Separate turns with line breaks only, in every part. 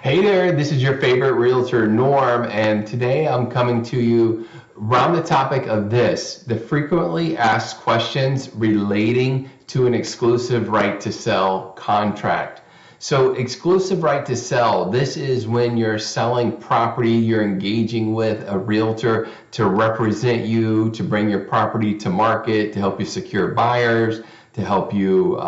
Hey there, this is your favorite realtor, Norm, and today I'm coming to you around the topic of the frequently asked questions relating to an exclusive right to sell contract. So exclusive right to sell, this is when you're selling property, you're engaging with a realtor to represent you, to bring your property to market, to help you secure buyers, to help you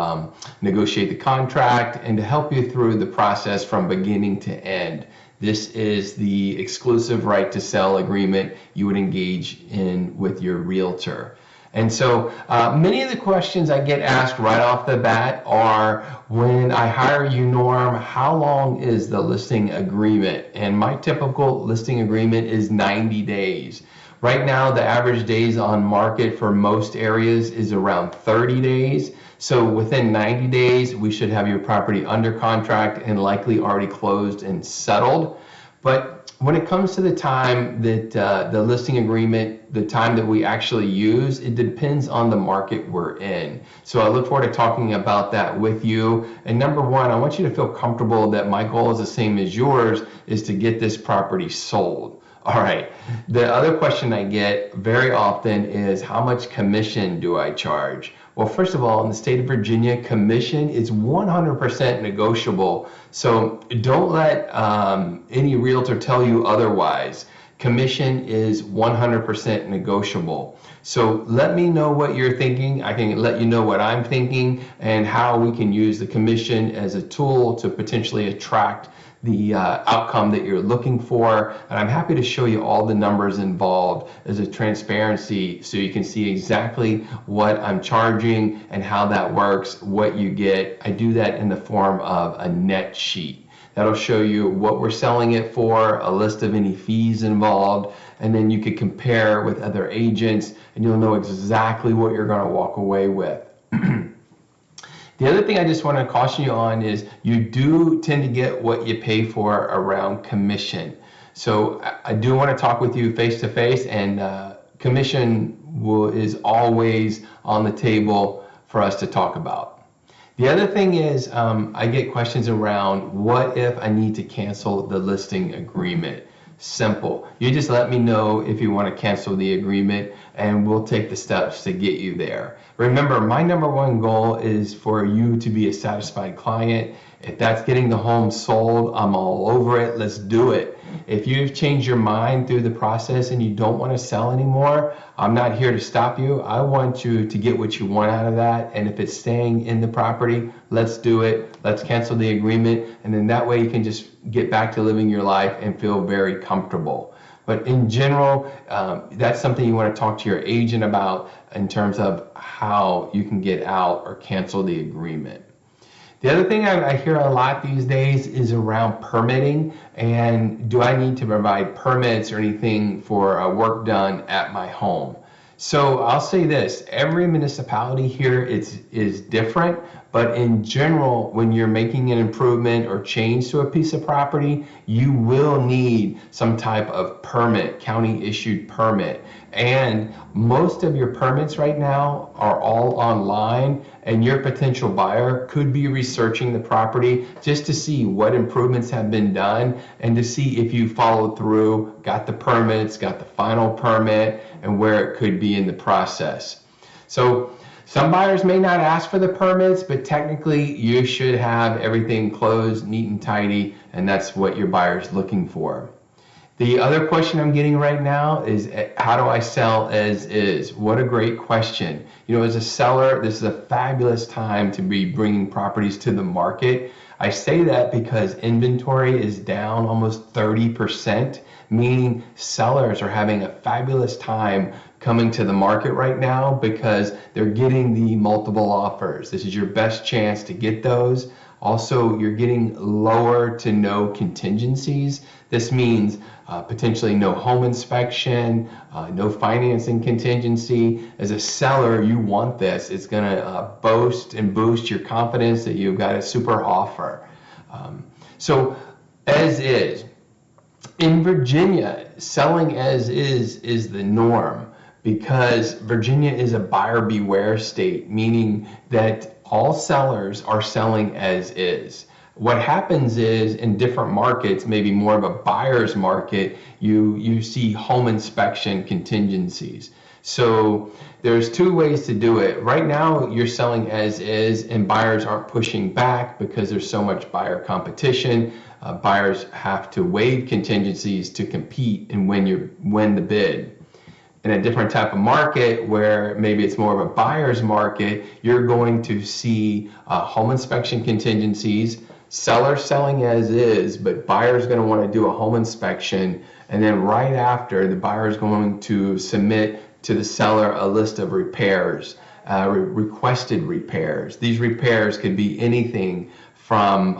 negotiate the contract, and to help you through the process from beginning to end. This is the exclusive right to sell agreement you would engage in with your realtor. And so many of the questions I get asked right off the bat are, when I hire you, Norm, how long is the listing agreement? And my typical listing agreement is 90 days. Right now, the average days on market for most areas is around 30 days. So within 90 days, we should have your property under contract and likely already closed and settled. But when it comes to the time that the listing agreement, the time that we actually use, it depends on the market we're in. So I look forward to talking about that with you. And number one, I want you to feel comfortable that my goal is the same as yours, is to get this property sold. All right. The other question I get very often is, how much commission do I charge? Well, first of all, in the state of Virginia, commission is 100% negotiable. So don't let any realtor tell you otherwise. Commission is 100% negotiable. So let me know what you're thinking. I can let you know what I'm thinking and how we can use the commission as a tool to potentially attract the outcome that you're looking for. And I'm happy to show you all the numbers involved as a transparency so you can see exactly what I'm charging and how that works, what you get. I do that in the form of a net sheet. That'll show you what we're selling it for, a list of any fees involved, and then you could compare with other agents and you'll know exactly what you're going to walk away with. The other thing I just want to caution you on is you do tend to get what you pay for around commission. So I do want to talk with you face to face, and commission is always on the table for us to talk about. The other thing is I get questions around, what if I need to cancel the listing agreement? Simple. You just let me know if you want to cancel the agreement and we'll take the steps to get you there. Remember, my number one goal is for you to be a satisfied client. If that's getting the home sold, I'm all over it. Let's do it. If you've changed your mind through the process and you don't want to sell anymore, I'm not here to stop you. I want you to get what you want out of that. And if it's staying in the property, let's do it. Let's cancel the agreement. And then that way you can just get back to living your life and feel very comfortable. But in general, that's something you want to talk to your agent about in terms of how you can get out or cancel the agreement. The other thing I hear a lot these days is around permitting, and do I need to provide permits or anything for work done at my home? So I'll say this, every municipality here is different, but in general, when you're making an improvement or change to a piece of property, you will need some type of permit, county issued permit. And most of your permits right now are all online, and your potential buyer could be researching the property just to see what improvements have been done and to see if you followed through, got the permits, got the final permit, and where it could be in the process. So some buyers may not ask for the permits, but technically you should have everything closed, neat and tidy, and that's what your buyer's looking for. The other question I'm getting right now is, how do I sell as is? What a great question. You know, as a seller, this is a fabulous time to be bringing properties to the market. I say that because inventory is down almost 30%, meaning sellers are having a fabulous time coming to the market right now because they're getting the multiple offers. This is your best chance to get those. Also, you're getting lower to no contingencies. This means potentially no home inspection, no financing contingency. As a seller, you want this. It's going to boast and boost your confidence that you've got a super offer. So as is. In Virginia, selling as is the norm because Virginia is a buyer beware state, meaning that all sellers are selling as is. What happens is in different markets, maybe more of a buyer's market, you see home inspection contingencies. So there's two ways to do it. Right now, you're selling as is, and buyers aren't pushing back because there's so much buyer competition. Buyers have to waive contingencies to compete and win the bid. In a different type of market where maybe it's more of a buyer's market, you're going to see home inspection contingencies, sellers selling as is, but buyer's going to want to do a home inspection, and then right after, the buyer is going to submit to the seller a list of repairs, requested repairs. These repairs could be anything from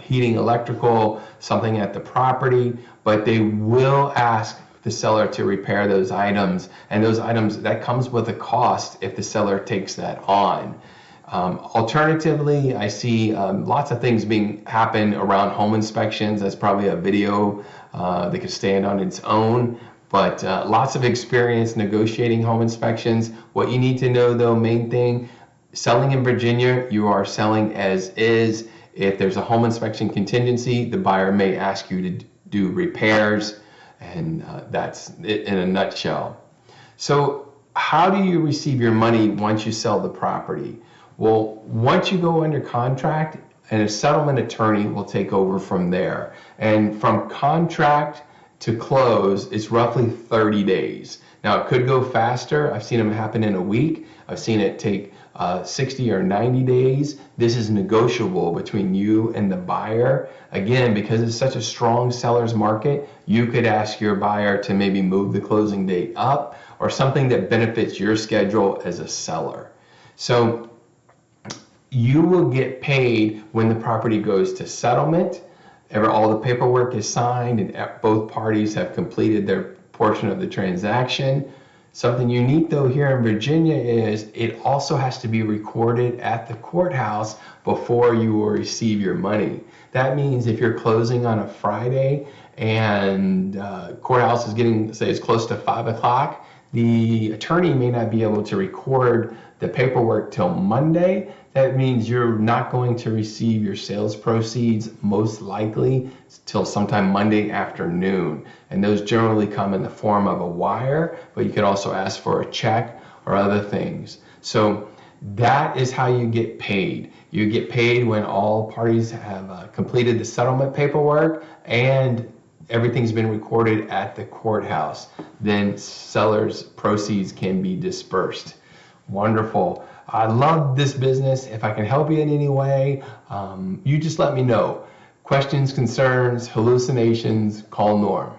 heating, electrical, something at the property, but they will ask the seller to repair those items, and those items, that comes with a cost if the seller takes that on. Alternatively, I see lots of things happen around home inspections. That's probably a video that could stand on its own, but lots of experience negotiating home inspections. What you need to know though, main thing, selling in Virginia, you are selling as is. If there's a home inspection contingency, the buyer may ask you to do repairs, and that's it in a nutshell. So how do you receive your money once you sell the property? Well, once you go under contract, and a settlement attorney will take over from there. And from contract to close, it's roughly 30 days. Now, it could go faster. I've seen them happen in a week. I've seen it take 60 or 90 days. This is negotiable between you and the buyer. Again, because it's such a strong seller's market, you could ask your buyer to maybe move the closing date up or something that benefits your schedule as a seller. So you will get paid when the property goes to settlement. All the paperwork is signed and both parties have completed their portion of the transaction. Something unique though here in Virginia is it also has to be recorded at the courthouse before you will receive your money. That means if you're closing on a Friday and courthouse is getting, say it's close to 5 o'clock, the attorney may not be able to record the paperwork till Monday. That means you're not going to receive your sales proceeds most likely till sometime Monday afternoon. And those generally come in the form of a wire, but you could also ask for a check or other things. So that is how you get paid. You get paid when all parties have completed the settlement paperwork and everything's been recorded at the courthouse. Then sellers' proceeds can be dispersed. Wonderful. I love this business. If I can help you in any way, you just let me know. Questions, concerns, hallucinations, call Norm.